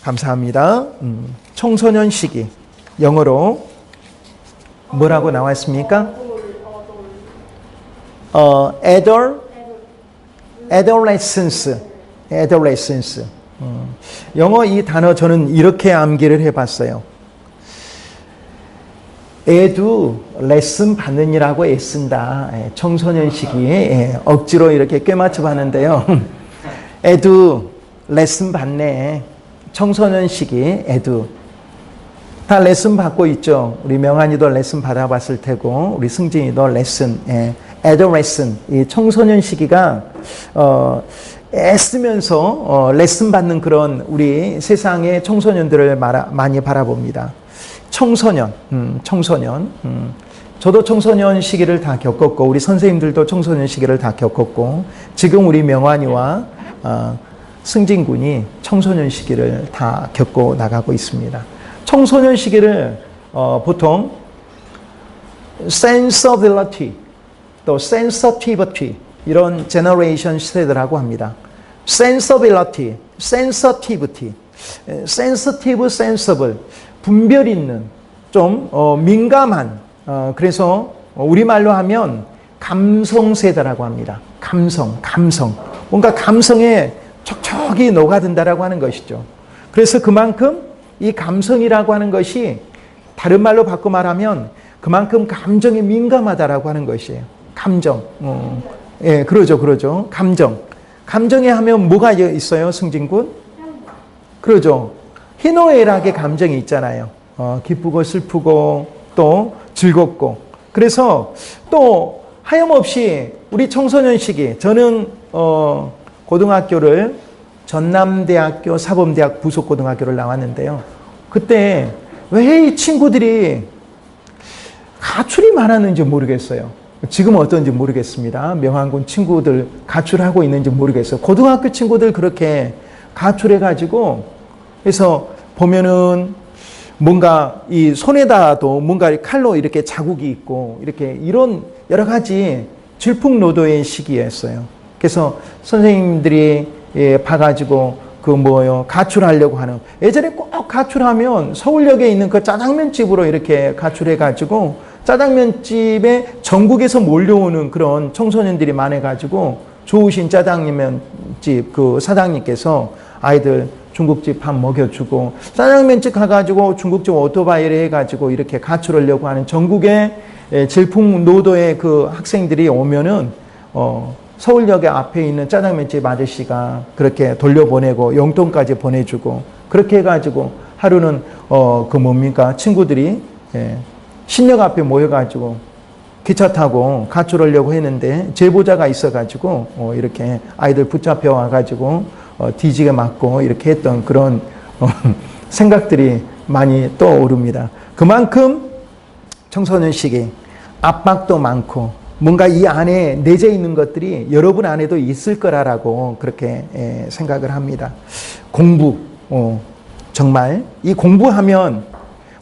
감사합니다. 청소년 시기 영어로 뭐라고 나와 있습니까? adolescence. 영어 이 단어 저는 이렇게 암기를 해봤어요. 애도 레슨 받느니라고 애쓴다. 청소년 시기에 억지로 이렇게 꿰맞춰 봤는데요. 애도 레슨 받네. 청소년 시기 애도 다 레슨 받고 있죠. 우리 명환이도 레슨 받아봤을 테고 우리 승진이도 레슨, adolescent, 이 청소년 시기가 애쓰면서 레슨 받는 그런 우리 세상의 청소년들을 많이 바라봅니다. 청소년. 저도 청소년 시기를 다 겪었고 우리 선생님들도 청소년 시기를 다 겪었고 지금 우리 명환이와 승진군이 청소년 시기를 다 겪고 나가고 있습니다. 청소년 시기를 보통 sensibility 또 sensitivity 이런 제너레이션 세대라고 합니다. sensibility, sensitivity, sensitive, sensible 분별 있는 좀 민감한 그래서 우리말로 하면 감성 세대라고 합니다. 감성 뭔가 감성에 촉촉이 녹아든다라고 하는 것이죠. 그래서 그만큼 이 감성이라고 하는 것이 다른 말로 바꿔 말하면 그만큼 감정에 민감하다라고 하는 것이에요. 감정. 그러죠. 감정에 하면 뭐가 있어요, 승진군? 그러죠. 희노애락의 감정이 있잖아요. 기쁘고 슬프고 또 즐겁고. 그래서 또 하염없이 우리 청소년 시기 저는 고등학교를 전남대학교 사범대학 부속고등학교를 나왔는데요. 그때 왜 이 친구들이 가출이 많았는지 모르겠어요. 지금 어떤지 모르겠습니다. 명환군 친구들 가출하고 있는지 모르겠어요. 고등학교 친구들 그렇게 가출해가지고 그래서 보면은 뭔가 이 손에다도 뭔가 칼로 이렇게 자국이 있고 이렇게 이런 여러 가지 질풍노도의 시기였어요. 그래서 선생님들이 봐가지고 가출하려고 하는 예전에 꼭 가출하면 서울역에 있는 그 짜장면집으로 이렇게 가출해가지고 짜장면집에 전국에서 몰려오는 그런 청소년들이 많아가지고 좋으신 짜장면집 그 사장님께서 아이들 중국집 밥 먹여주고 짜장면집 가가지고 중국집 오토바이를 해가지고 이렇게 가출하려고 하는 전국의 질풍노도의 그 학생들이 오면은 서울역에 앞에 있는 짜장면집 아저씨가 그렇게 돌려보내고 용돈까지 보내주고 그렇게 해가지고 하루는 친구들이 신역 앞에 모여가지고 기차 타고 가출하려고 했는데 제보자가 있어가지고 이렇게 아이들 붙잡혀 와가지고 뒤지게 맞고 이렇게 했던 그런 생각들이 많이 떠오릅니다. 그만큼 청소년 시기 압박도 많고 뭔가 이 안에 내재 있는 것들이 여러분 안에도 있을 거라고 그렇게 생각을 합니다. 공부, 정말 이 공부하면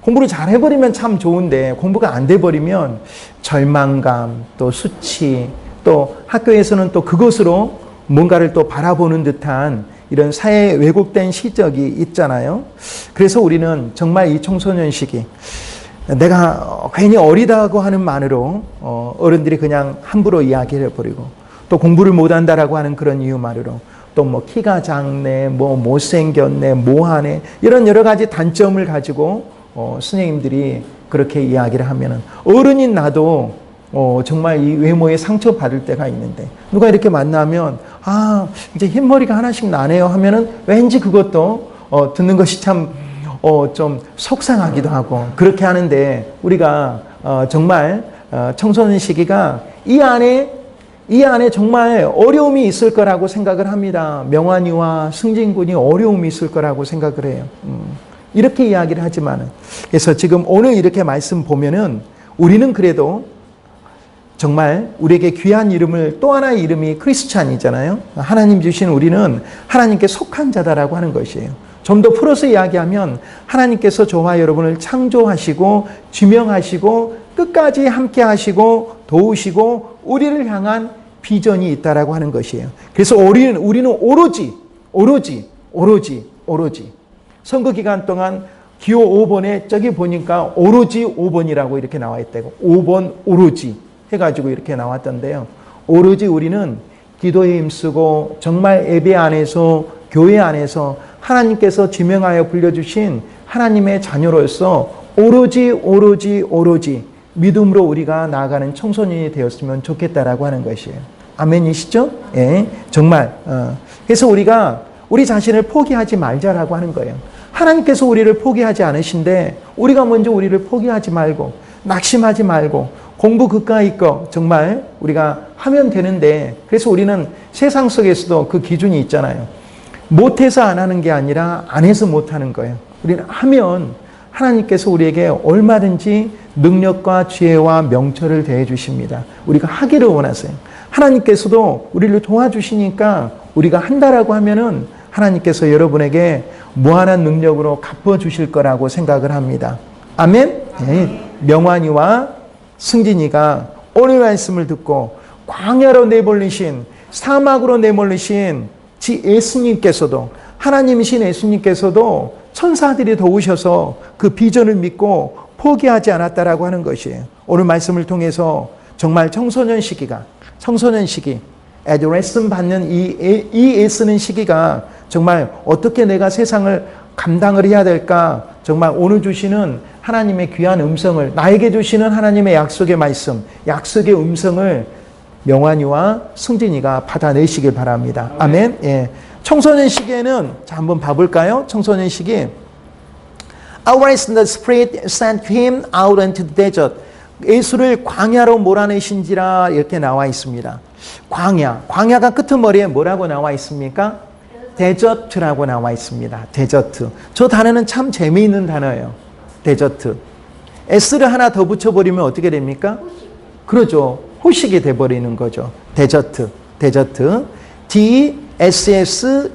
공부를 잘 해버리면 참 좋은데 공부가 안 돼버리면 절망감, 또 수치, 또 학교에서는 또 그것으로 뭔가를 또 바라보는 듯한 이런 사회에 왜곡된 시적이 있잖아요. 그래서 우리는 정말 이 청소년 시기 내가 괜히 어리다고 하는 만으로 어른들이 그냥 함부로 이야기를 해버리고 또 공부를 못한다라고 하는 그런 이유만으로 또 뭐 키가 작네, 뭐 못생겼네, 뭐하네 이런 여러 가지 단점을 가지고 선생님들이 그렇게 이야기를 하면은 어른인 나도 정말 이 외모에 상처받을 때가 있는데 누가 이렇게 만나면 이제 흰머리가 하나씩 나네요 하면은 왠지 그것도 듣는 것이 참 좀 속상하기도 하고 그렇게 하는데 우리가 정말 청소년 시기가 이 안에 정말 어려움이 있을 거라고 생각을 합니다. 명환이와 승진군이 어려움이 있을 거라고 생각을 해요. 이렇게 이야기를 하지만은 그래서 지금 오늘 이렇게 말씀 보면은 우리는 그래도 정말 우리에게 귀한 이름을 또 하나의 이름이 크리스찬이잖아요. 하나님 주신 우리는 하나님께 속한 자다라고 하는 것이에요. 좀 더 풀어서 이야기하면 하나님께서 저와 여러분을 창조하시고 지명하시고 끝까지 함께 하시고 도우시고 우리를 향한 비전이 있다라고 하는 것이에요. 그래서 우리는 오로지 선거 기간 동안 기호 5번에 저기 보니까 오로지 5번이라고 이렇게 나와 있다고. 5번 오로지 해가지고 이렇게 나왔던데요. 오로지 우리는 기도에 힘쓰고 정말 예배 안에서 교회 안에서 하나님께서 지명하여 불려주신 하나님의 자녀로서 오로지 믿음으로 우리가 나아가는 청소년이 되었으면 좋겠다라고 하는 것이에요. 아멘이시죠? 예, 정말. 그래서 우리가 우리 자신을 포기하지 말자라고 하는 거예요. 하나님께서 우리를 포기하지 않으신데 우리가 먼저 우리를 포기하지 말고 낙심하지 말고 공부 그까이 거 정말 우리가 하면 되는데, 그래서 우리는 세상 속에서도 그 기준이 있잖아요. 못해서 안 하는 게 아니라 안 해서 못하는 거예요. 우리는 하면 하나님께서 우리에게 얼마든지 능력과 지혜와 명철을 대해 주십니다. 우리가 하기를 원하세요. 하나님께서도 우리를 도와주시니까 우리가 한다라고 하면은 하나님께서 여러분에게 무한한 능력으로 갚아주실 거라고 생각을 합니다. 아멘? 네. 명환이와 승진이가 오늘 말씀을 듣고 광야로 내몰리신, 사막으로 내몰리신 예수님께서도, 하나님이신 예수님께서도 천사들이 도우셔서 그 비전을 믿고 포기하지 않았다라고 하는 것이에요. 오늘 말씀을 통해서 정말 청소년 시기, 애도레슨 받는 이 애쓰는 시기가 정말 어떻게 내가 세상을 감당을 해야 될까, 정말 오늘 주시는 하나님의 귀한 음성을, 나에게 주시는 하나님의 약속의 말씀, 약속의 음성을 명환이와 승진이가 받아내시길 바랍니다. 아멘. 예. 청소년 시기에는 자 한번 봐볼까요? 청소년 시기. Otherwise the Spirit sent him out into the desert. 예수를 광야로 몰아내신지라 이렇게 나와 있습니다. 광야가 끄트머리에 뭐라고 나와 있습니까? 데저트라고 나와 있습니다. 데저트. 저 단어는 참 재미있는 단어예요. 데저트. S를 하나 더 붙여버리면 어떻게 됩니까? 그러죠. 호식이 돼버리는 거죠. 데저트. D-S-S-E-R-T.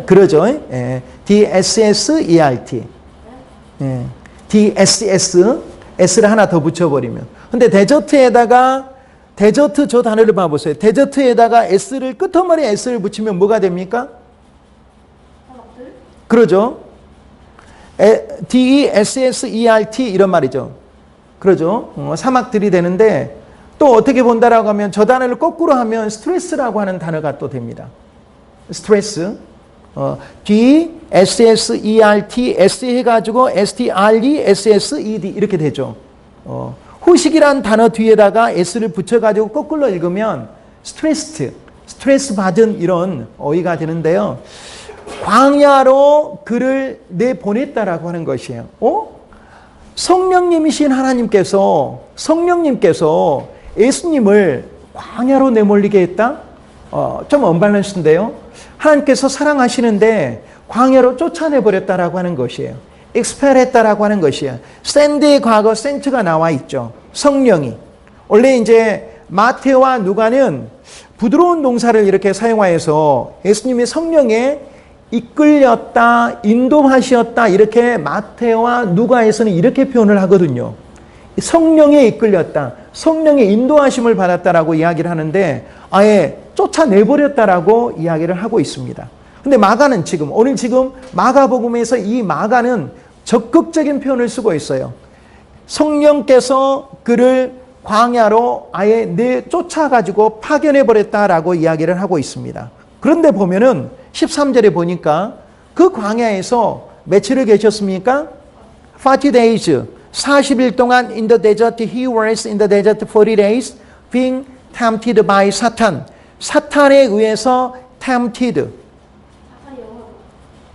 그러죠. 예. D-S-S-E-R-T. 예. D-S-S. S를 하나 더 붙여버리면. 근데 데저트 저 단어를 봐보세요. 데저트에다가 S를, 끄트머리에 S를 붙이면 뭐가 됩니까? 그러죠. D-E-S-S-E-R-T 이런 말이죠. 그러죠. 사막들이 되는데 또 어떻게 본다라고 하면 저 단어를 거꾸로 하면 스트레스라고 하는 단어가 또 됩니다. 스트레스. D-S-S-E-R-T, S 해가지고 S-T-R-E-S-S-E-D 이렇게 되죠. 후식이란 단어 뒤에다가 S를 붙여가지고 거꾸로 읽으면 스트레스 받은 이런 어휘가 되는데요. 광야로 그를 내보냈다라고 하는 것이에요. 성령님이신 하나님께서 예수님을 광야로 내몰리게 했다? 좀 언밸런스인데요. 하나님께서 사랑하시는데 광야로 쫓아내버렸다라고 하는 것이에요. expel했다라고 하는 것이에요. send의 과거 sent가 나와 있죠. 성령이. 원래 이제 마태와 누가는 부드러운 동사를 이렇게 사용하여서 예수님의 성령에 이끌렸다, 인도하셨다, 이렇게 마태와 누가에서는 이렇게 표현을 하거든요. 성령에 이끌렸다, 성령의 인도하심을 받았다라고 이야기를 하는데 아예 쫓아내버렸다라고 이야기를 하고 있습니다. 근데 마가는 오늘 마가복음에서 이 마가는 적극적인 표현을 쓰고 있어요. 성령께서 그를 광야로 아예 쫓아가지고 파견해버렸다라고 이야기를 하고 있습니다. 그런데 보면은 13절에 보니까 그 광야에서 며칠을 계셨습니까? 40 days. 40일 동안 in the desert, he was in the desert 40 days being tempted by Satan. 사탄에 의해서 tempted.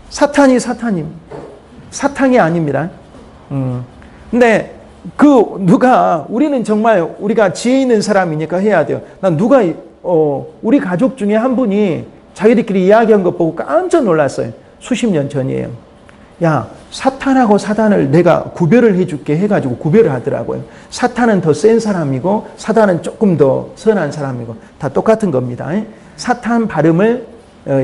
사탄이 아닙니다. 근데 우리는 정말 우리가 지혜 있는 사람이니까 해야 돼요. 우리 가족 중에 한 분이 자기들끼리 이야기한 것 보고 깜짝 놀랐어요. 수십 년 전이에요. 야, 사탄하고 사단을 내가 구별을 해줄게 해가지고 구별을 하더라고요. 사탄은 더 센 사람이고 사단은 조금 더 선한 사람이고 다 똑같은 겁니다. 사탄 발음을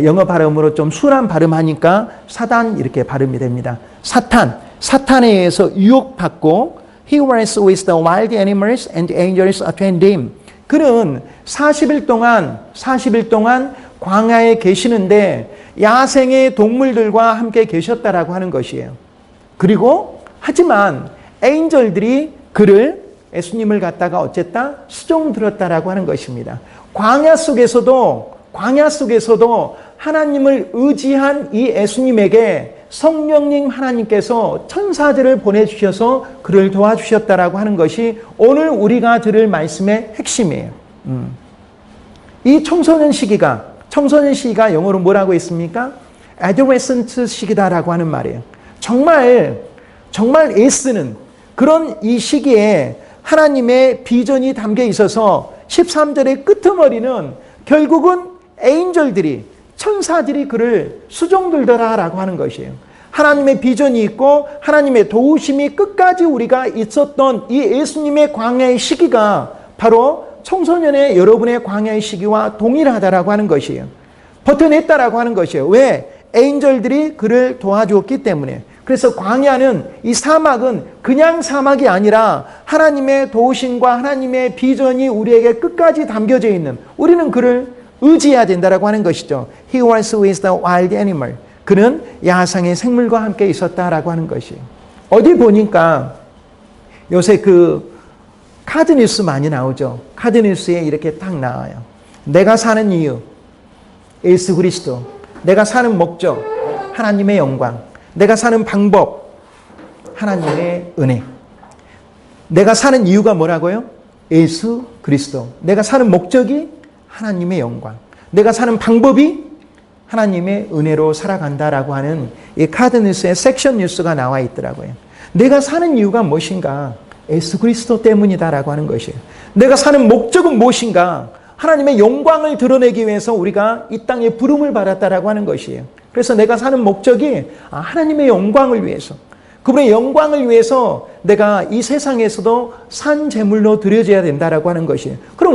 영어 발음으로 좀 순한 발음하니까 사단 이렇게 발음이 됩니다. 사탄에 의해서 유혹받고 he was with the wild animals and the angels attend him. 그는 40일 동안 광야에 계시는데 야생의 동물들과 함께 계셨다라고 하는 것이에요. 그리고 하지만 에인절들이 그를 예수님을 갖다가 어쨌다 수종 들었다라고 하는 것입니다. 광야 속에서도 하나님을 의지한 이 예수님에게 성령님 하나님께서 천사들을 보내주셔서 그를 도와주셨다라고 하는 것이 오늘 우리가 들을 말씀의 핵심이에요. 이 청소년 시기가 영어로 뭐라고 했습니까? adolescent 시기다라고 하는 말이에요. 정말 애쓰는 그런 이 시기에 하나님의 비전이 담겨 있어서 13절의 끄트머리는 결국은 에인절들이 천사들이 그를 수종들더라라고 하는 것이에요. 하나님의 비전이 있고 하나님의 도우심이 끝까지 우리가 있었던 이 예수님의 광야의 시기가 바로 청소년의 여러분의 광야의 시기와 동일하다라고 하는 것이에요. 버텨냈다라고 하는 것이에요. 왜? 에인절들이 그를 도와주었기 때문에. 그래서 광야는, 이 사막은 그냥 사막이 아니라 하나님의 도우심과 하나님의 비전이 우리에게 끝까지 담겨져 있는, 우리는 그를 의지해야 된다라고 하는 것이죠. He was with the wild animal. 그는 야상의 생물과 함께 있었다라고 하는 것이에요. 어디 보니까 요새 그 카드 뉴스 많이 나오죠. 카드 뉴스에 이렇게 딱 나와요. 내가 사는 이유, 예수 그리스도. 내가 사는 목적, 하나님의 영광. 내가 사는 방법, 하나님의 은혜. 내가 사는 이유가 뭐라고요? 예수 그리스도. 내가 사는 목적이 하나님의 영광. 내가 사는 방법이 하나님의 은혜로 살아간다라고 하는 이 카드 뉴스에 섹션 뉴스가 나와 있더라고요. 내가 사는 이유가 무엇인가? 예수 그리스도 때문이다라고 하는 것이에요. 내가 사는 목적은 무엇인가? 하나님의 영광을 드러내기 위해서 우리가 이 땅에 부름을 받았다라고 하는 것이에요. 그래서 내가 사는 목적이 하나님의 영광을 위해서, 그분의 영광을 위해서 내가 이 세상에서도 산 제물로 드려져야 된다라고 하는 것이에요. 그럼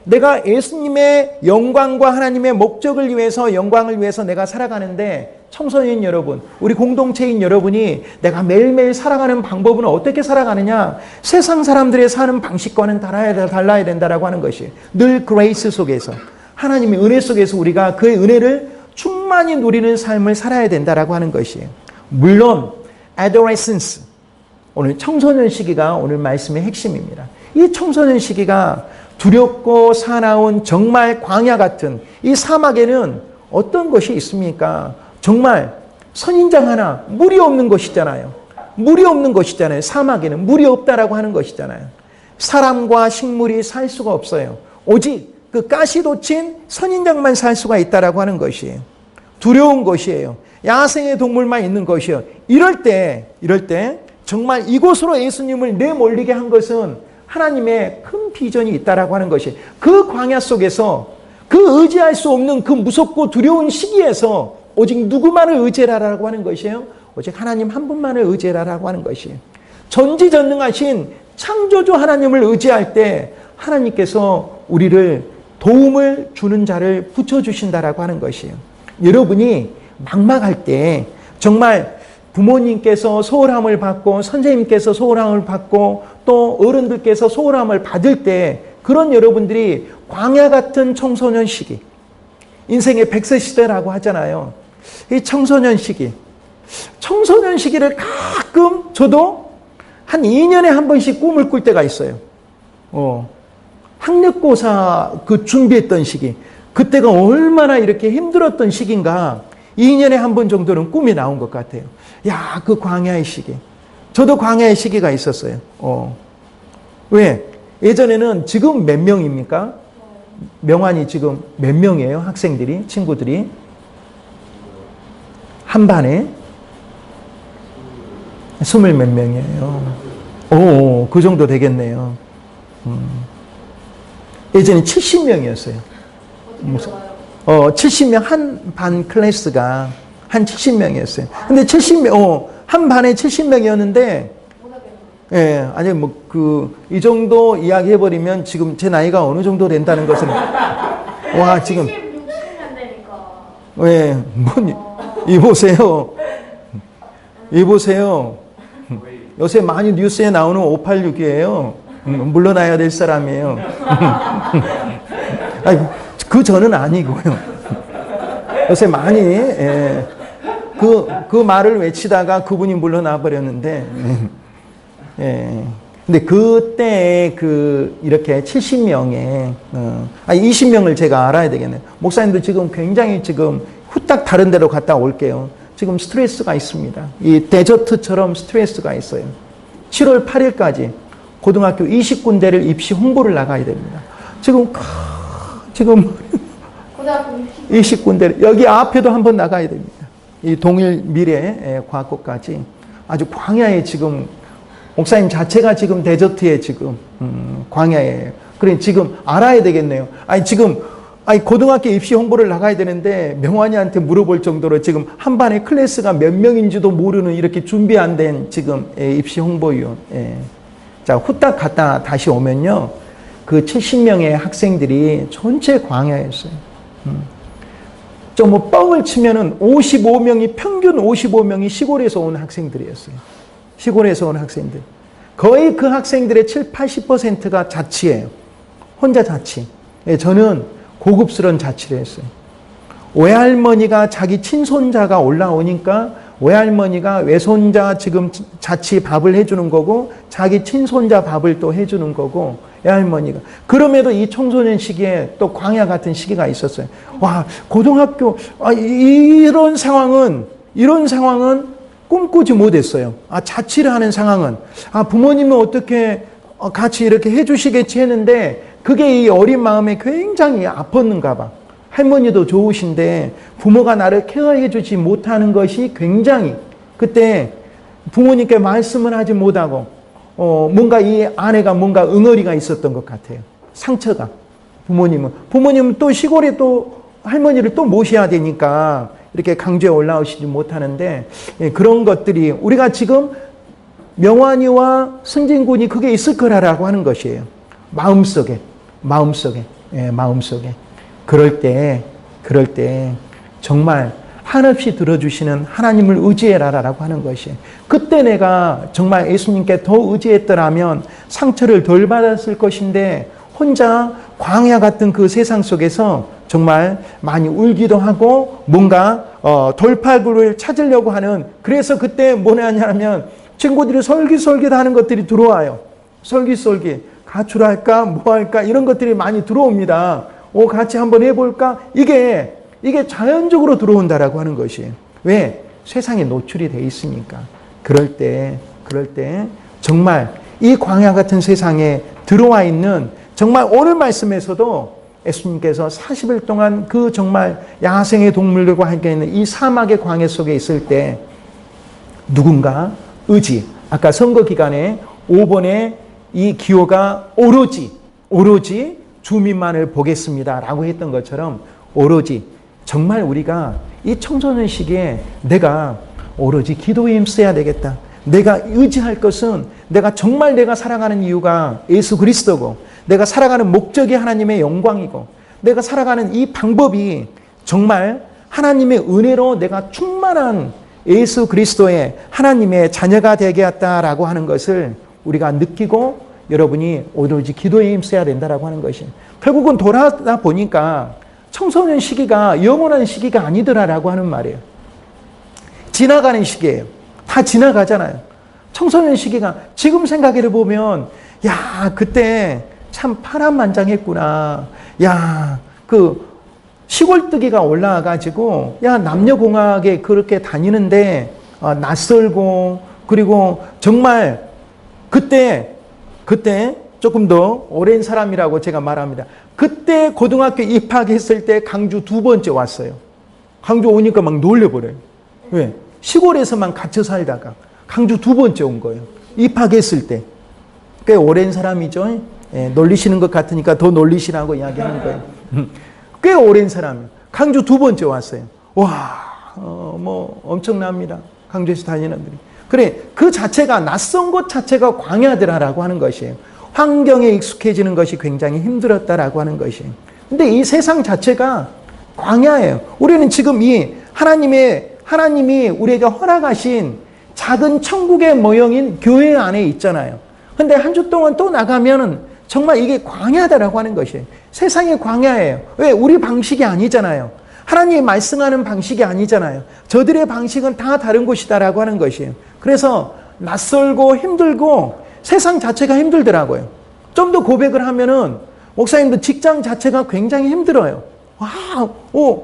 내가 예수님의 영광과 하나님의 목적을 위해서, 영광을 위해서 내가 살아가는데, 청소년 여러분, 우리 공동체인 여러분이 내가 매일매일 살아가는 방법은 어떻게 살아가느냐? 세상 사람들의 사는 방식과는 달라야 된다라고 하는 것이에요. 늘 그레이스 속에서, 하나님의 은혜 속에서 우리가 그의 은혜를 충만히 누리는 삶을 살아야 된다라고 하는 것이에요. 물론 adolescence, 오늘 청소년 시기가 오늘 말씀의 핵심입니다. 이 청소년 시기가 두렵고 사나운 정말 광야 같은 이 사막에는 어떤 것이 있습니까? 정말 선인장 하나, 물이 없는 것이잖아요. 물이 없는 것이잖아요. 사막에는 물이 없다라고 하는 것이잖아요. 사람과 식물이 살 수가 없어요. 오직 그 가시 돋친 선인장만 살 수가 있다라고 하는 것이에요. 두려운 것이에요. 야생의 동물만 있는 것이에요. 이럴 때 정말 이곳으로 예수님을 내몰리게 한 것은 하나님의 큰 비전이 있다라고 하는 것이, 그 광야 속에서 그 의지할 수 없는 그 무섭고 두려운 시기에서 오직 누구만을 의지하라고 하는 것이에요? 오직 하나님 한 분만을 의지하라고 하는 것이에요. 전지전능하신 창조주 하나님을 의지할 때 하나님께서 우리를 도움을 주는 자를 붙여주신다라고 하는 것이에요. 여러분이 막막할 때, 정말 부모님께서 소홀함을 받고 선생님께서 소홀함을 받고 또 어른들께서 소홀함을 받을 때, 그런 여러분들이 광야 같은 청소년 시기, 인생의 100세 시대라고 하잖아요. 이 청소년 시기를 가끔 저도 한 2년에 한 번씩 꿈을 꿀 때가 있어요. 학력고사 그 준비했던 시기, 그때가 얼마나 이렇게 힘들었던 시기인가, 2년에 한 번 정도는 꿈이 나온 것 같아요. 야, 그 광야의 시기. 저도 광야의 시기가 있었어요. 왜? 예전에는, 지금 몇 명입니까? 명환이 지금 몇 명이에요? 학생들이, 친구들이? 한 반에? 20 몇 명이에요. 그 정도 되겠네요. 예전에 70명이었어요. 70명, 한 반 클래스가 한 70명이었어요. 근데 70명, 한 반에 70명이었는데, 예, 아니, 이 정도 이야기 해버리면 지금 제 나이가 어느 정도 된다는 것을. 와, 지금. 60년대니까. 예, 이보세요. 요새 많이 뉴스에 나오는 586이에요. 물러나야 될 사람이에요. 아니, 그 전은 아니고요. 요새 많이 그 말을 외치다가 그분이 물러나 버렸는데, 근데 그때 이렇게 70명에 20명을 제가 알아야 되겠네요. 목사님도 지금 굉장히 지금 후딱 다른 데로 갔다 올게요. 지금 스트레스가 있습니다. 이 데저트처럼 스트레스가 있어요. 7월 8일까지 고등학교 20군데를 입시 홍보를 나가야 됩니다. 지금 고등학교 20군데 여기 앞에도 한번 나가야 됩니다. 이 동일 미래 과학고까지 아주 광야에 지금 목사님 자체가 지금 데저트에 지금 광야에 그래 지금 알아야 되겠네요. 고등학교 입시 홍보를 나가야 되는데 명환이한테 물어볼 정도로 지금 한 반에 클래스가 몇 명인지도 모르는 이렇게 준비 안 된 지금 입시 홍보위원. 자, 후딱 갔다 다시 오면요. 그 70명의 학생들이 전체 광야였어요. 좀 뭐 뻥을 치면은 55명이 평균 55명이 시골에서 온 학생들이었어요. 시골에서 온 학생들. 거의 그 학생들의 70~80%가 자취예요. 혼자 자취. 저는 고급스러운 자취를 했어요. 외할머니가 자기 친손자가 올라오니까 외할머니가 외손자 지금 자취 밥을 해주는 거고 자기 친손자 밥을 또 해주는 거고 외할머니가. 그럼에도 이 청소년 시기에 또 광야 같은 시기가 있었어요. 와, 고등학교 이런 상황은 꿈꾸지 못했어요. 자취를 하는 상황은 부모님은 어떻게 같이 이렇게 해주시겠지 했는데 그게 이 어린 마음에 굉장히 아팠는가 봐. 할머니도 좋으신데 부모가 나를 케어해 주지 못하는 것이 굉장히 그때 부모님께 말씀을 하지 못하고 뭔가 이 안에가 뭔가 응어리가 있었던 것 같아요. 상처가. 부모님은 또 시골에 또 할머니를 또 모셔야 되니까 이렇게 강주에 올라오시지 못하는데 그런 것들이 우리가 지금 명환이와 승진군이 그게 있을 거라고 하는 것이에요. 마음속에. 그럴 때 정말 한없이 들어주시는 하나님을 의지해라라고 하는 것이에요. 그때 내가 정말 예수님께 더 의지했더라면 상처를 덜 받았을 것인데 혼자 광야 같은 그 세상 속에서 정말 많이 울기도 하고 뭔가 돌파구를 찾으려고 하는 그래서 그때 뭐냐면 친구들이 솔깃솔깃 하는 것들이 들어와요. 솔깃솔깃. 가출할까 뭐 할까 이런 것들이 많이 들어옵니다. 같이 한번 해볼까? 이게 자연적으로 들어온다라고 하는 것이에요. 왜? 세상에 노출이 돼 있으니까. 그럴 때 정말 이 광야 같은 세상에 들어와 있는 정말 오늘 말씀에서도 예수님께서 40일 동안 그 정말 야생의 동물들과 함께 있는 이 사막의 광야 속에 있을 때 누군가 의지, 아까 선거 기간에 5번에 이 기호가 오로지 주민만을 보겠습니다라고 했던 것처럼 오로지 정말 우리가 이 청소년 시기에 내가 오로지 기도에 힘써야 되겠다. 내가 의지할 것은 내가 살아가는 이유가 예수 그리스도고 내가 살아가는 목적이 하나님의 영광이고 내가 살아가는 이 방법이 정말 하나님의 은혜로 내가 충만한 예수 그리스도의 하나님의 자녀가 되게 했다라고 하는 것을 우리가 느끼고 여러분이 오로지 기도에 힘써야 된다라고 하는 것이 결국은 돌아다 보니까 청소년 시기가 영원한 시기가 아니더라라고 하는 말이에요. 지나가는 시기예요. 다 지나가잖아요. 청소년 시기가 지금 생각해 보면 그때 참 파란만장했구나. 그 시골뜨기가 올라와가지고 남녀공학에 그렇게 다니는데 낯설고 그리고 정말 그때 조금 더 오랜 사람이라고 제가 말합니다. 그때 고등학교 입학했을 때 강주 2번째 왔어요. 강주 오니까 막 놀려버려요. 왜? 시골에서만 갇혀 살다가 강주 2번째 온 거예요. 입학했을 때. 꽤 오랜 사람이죠. 놀리시는 것 같으니까 더 놀리시라고 이야기하는 거예요. 꽤 오랜 사람이에요. 강주 2번째 왔어요. 엄청납니다. 강주에서 다니는 분들이. 그래, 그 자체가 낯선 것 자체가 광야더라라고 하는 것이에요. 환경에 익숙해지는 것이 굉장히 힘들었다라고 하는 것이에요. 근데 이 세상 자체가 광야예요. 우리는 지금 이 하나님이 우리에게 허락하신 작은 천국의 모형인 교회 안에 있잖아요. 근데 한 주 동안 또 나가면은 정말 이게 광야다라고 하는 것이에요. 세상의 광야예요. 왜? 우리 방식이 아니잖아요. 하나님이 말씀하는 방식이 아니잖아요. 저들의 방식은 다 다른 곳이다라고 하는 것이에요. 그래서 낯설고 힘들고 세상 자체가 힘들더라고요. 좀 더 고백을 하면은 목사님도 직장 자체가 굉장히 힘들어요. 와,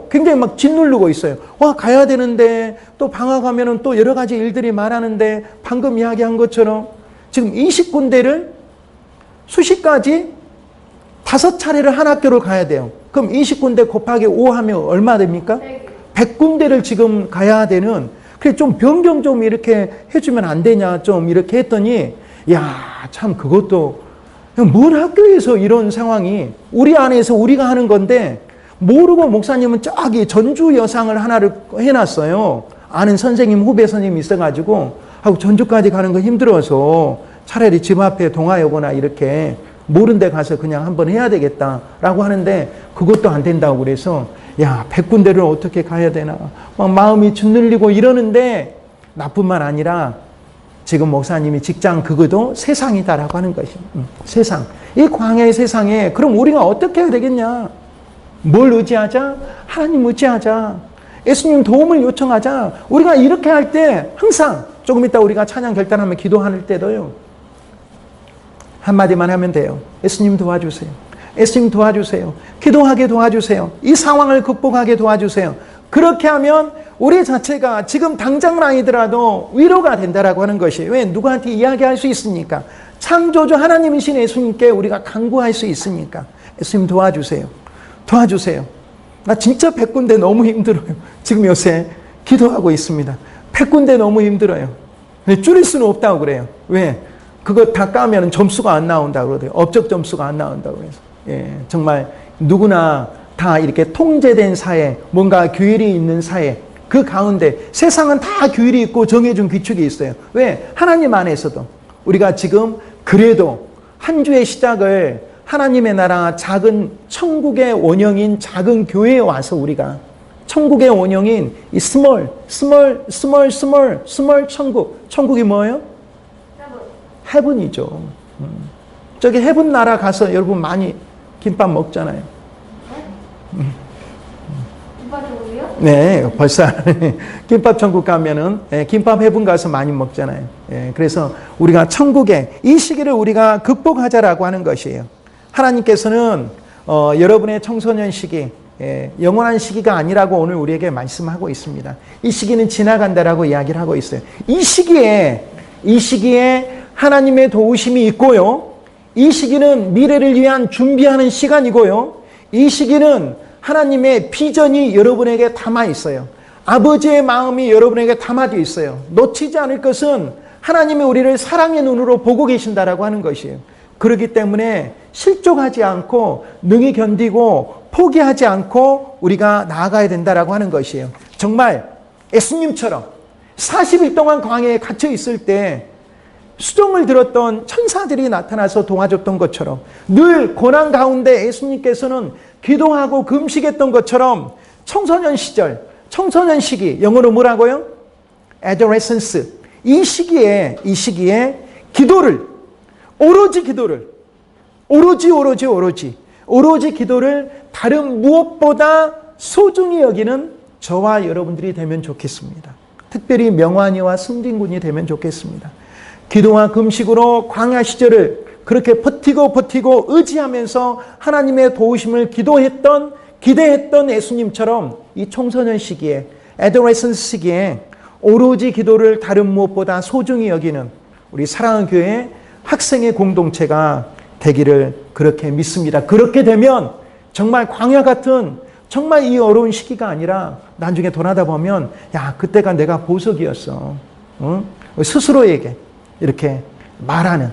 굉장히 막 짓누르고 있어요. 와, 가야 되는데 또 방학하면은 또 여러 가지 일들이 많았는데 방금 이야기한 것처럼 지금 20군데를 수십 가지 5차례를 한 학교를 가야 돼요. 그럼 20군데 곱하기 5 하면 얼마 됩니까? 100군데를 지금 가야 되는, 그래 좀 변경 좀 이렇게 해주면 안 되냐 좀 이렇게 했더니, 야, 참 그것도 뭔 학교에서 이런 상황이 우리 안에서 우리가 하는 건데 모르고 목사님은 저기 전주 여상을 하나를 해놨어요. 아는 선생님, 후배 선생님이 있어가지고 하고 전주까지 가는 거 힘들어서 차라리 집 앞에 동아여고나 이렇게 모른 데 가서 그냥 한번 해야 되겠다라고 하는데 그것도 안 된다고 그래서 야, 100군데를 어떻게 가야 되나 막 마음이 짓눌리고 이러는데 나뿐만 아니라 지금 목사님이 직장 그거도 세상이다라고 하는 것이 세상. 이 광야의 세상에 그럼 우리가 어떻게 해야 되겠냐? 뭘 의지하자? 하나님 의지하자. 예수님 도움을 요청하자. 우리가 이렇게 할 때 항상 조금 이따 우리가 찬양 결단하면 기도할 때도요. 한마디만 하면 돼요. 예수님 도와주세요. 예수님 도와주세요. 기도하게 도와주세요. 이 상황을 극복하게 도와주세요. 그렇게 하면 우리 자체가 지금 당장은 아니더라도 위로가 된다라고 하는 것이 왜 누구한테 이야기할 수 있으니까 창조주 하나님이신 예수님께 우리가 간구할 수 있으니까 예수님 도와주세요. 도와주세요. 나 진짜 100군데 너무 힘들어요. 지금 요새 기도하고 있습니다. 100군데 너무 힘들어요. 줄일 수는 없다고 그래요. 왜? 그거 다 까면 점수가 안 나온다고 그러대요. 업적 점수가 안 나온다고 해서. 예, 정말 누구나 다 이렇게 통제된 사회, 뭔가 규율이 있는 사회, 그 가운데 세상은 다 규율이 있고 정해준 규칙이 있어요. 왜? 하나님 안에서도 우리가 지금 그래도 한 주의 시작을 하나님의 나라 작은 천국의 원형인 작은 교회에 와서 우리가 천국의 원형인 이 스몰 천국. 천국이 뭐예요? 헤븐이죠. 저기 헤븐 나라 가서 여러분 많이 김밥 먹잖아요. 김밥 천국이요? 네, 벌써 김밥 천국 가면은 김밥 헤븐 가서 많이 먹잖아요. 그래서 우리가 천국의 이 시기를 우리가 극복하자라고 하는 것이에요. 하나님께서는 여러분의 청소년 시기, 영원한 시기가 아니라고 오늘 우리에게 말씀하고 있습니다. 이 시기는 지나간다라고 이야기를 하고 있어요. 이 시기에 하나님의 도우심이 있고요. 이 시기는 미래를 위한 준비하는 시간이고요. 이 시기는 하나님의 비전이 여러분에게 담아 있어요. 아버지의 마음이 여러분에게 담아져 있어요. 놓치지 않을 것은 하나님이 우리를 사랑의 눈으로 보고 계신다라고 하는 것이에요. 그렇기 때문에 실족하지 않고 능히 견디고 포기하지 않고 우리가 나아가야 된다라고 하는 것이에요. 정말 예수님처럼 40일 동안 광야에 갇혀 있을 때 수종을 들었던 천사들이 나타나서 도와줬던 것처럼 늘 고난 가운데 예수님께서는 기도하고 금식했던 것처럼 청소년 시절, 청소년 시기, 영어로 뭐라고요? adolescence. 이 시기에 기도를, 오로지 기도를 다른 무엇보다 소중히 여기는 저와 여러분들이 되면 좋겠습니다. 특별히 명환이와 승진군이 되면 좋겠습니다. 기도와 금식으로 광야 시절을 그렇게 버티고 의지하면서 하나님의 도우심을 기대했던 예수님처럼 이 청소년 시기에, 애도레센스 시기에 오로지 기도를 다른 무엇보다 소중히 여기는 우리 사랑하는 교회 학생의 공동체가 되기를 그렇게 믿습니다. 그렇게 되면 정말 광야 같은 정말 이 어려운 시기가 아니라 나중에 돌아다 보면 야, 그때가 내가 보석이었어. 스스로에게 이렇게 말하는,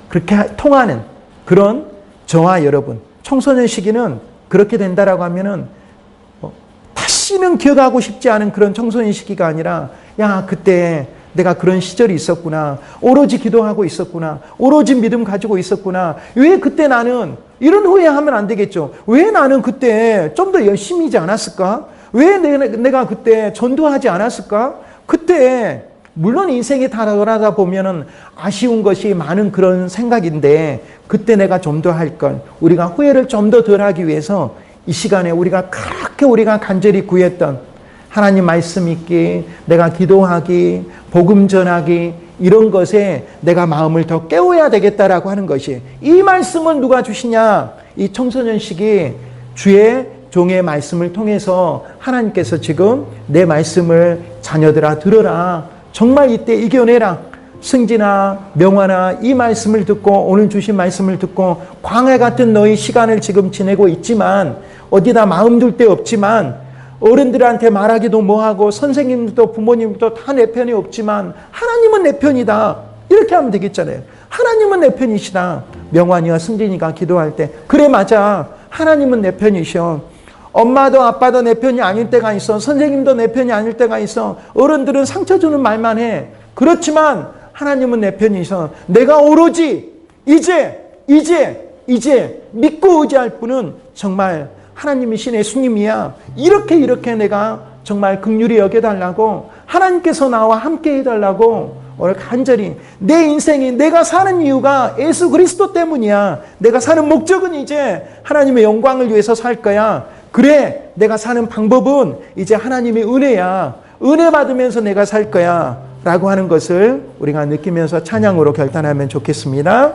그렇게 통하는 그런 저와 여러분, 청소년 시기는 그렇게 된다라고 하면은 다시는 기억하고 싶지 않은 그런 청소년 시기가 아니라 야, 그때 내가 그런 시절이 있었구나. 오로지 기도하고 있었구나. 오로지 믿음 가지고 있었구나. 왜 그때 나는 이런 후회하면 안 되겠죠. 왜 나는 그때 좀 더 열심히지 않았을까? 왜 내가 그때 전도하지 않았을까? 그때 물론 인생이 달아가다 보면은 아쉬운 것이 많은 그런 생각인데 그때 내가 좀 더 할 걸, 우리가 후회를 좀 더 덜 하기 위해서 이 시간에 그렇게 우리가 간절히 구했던 하나님 말씀 읽기, 내가 기도하기, 복음 전하기, 이런 것에 내가 마음을 더 깨워야 되겠다라고 하는 것이, 이 말씀은 누가 주시냐? 이 청소년식이 주의 종의 말씀을 통해서 하나님께서 지금 내 말씀을 자녀들아 들어라, 정말 이때 이겨내라. 승진아, 명환아, 이 말씀을 듣고, 오늘 주신 말씀을 듣고 광야 같은 너희 시간을 지금 지내고 있지만, 어디다 마음 둘 데 없지만, 어른들한테 말하기도 뭐하고 선생님도 부모님도 다 내 편이 없지만 하나님은 내 편이다, 이렇게 하면 되겠잖아요. 하나님은 내 편이시다. 명환이와 승진이가 기도할 때, 그래 맞아, 하나님은 내 편이셔. 엄마도 아빠도 내 편이 아닐 때가 있어. 선생님도 내 편이 아닐 때가 있어. 어른들은 상처 주는 말만 해. 그렇지만 하나님은 내 편이셔. 내가 오로지 이제 믿고 의지할 분은 정말 하나님이신 예수님이야. 이렇게 내가 정말 긍휼히 여겨달라고, 하나님께서 나와 함께 해달라고 오늘 간절히, 내 인생이, 내가 사는 이유가 예수 그리스도 때문이야. 내가 사는 목적은 이제 하나님의 영광을 위해서 살 거야. 그래, 내가 사는 방법은 이제 하나님의 은혜야. 은혜 받으면서 내가 살 거야 라고 하는 것을 우리가 느끼면서 찬양으로 결단하면 좋겠습니다.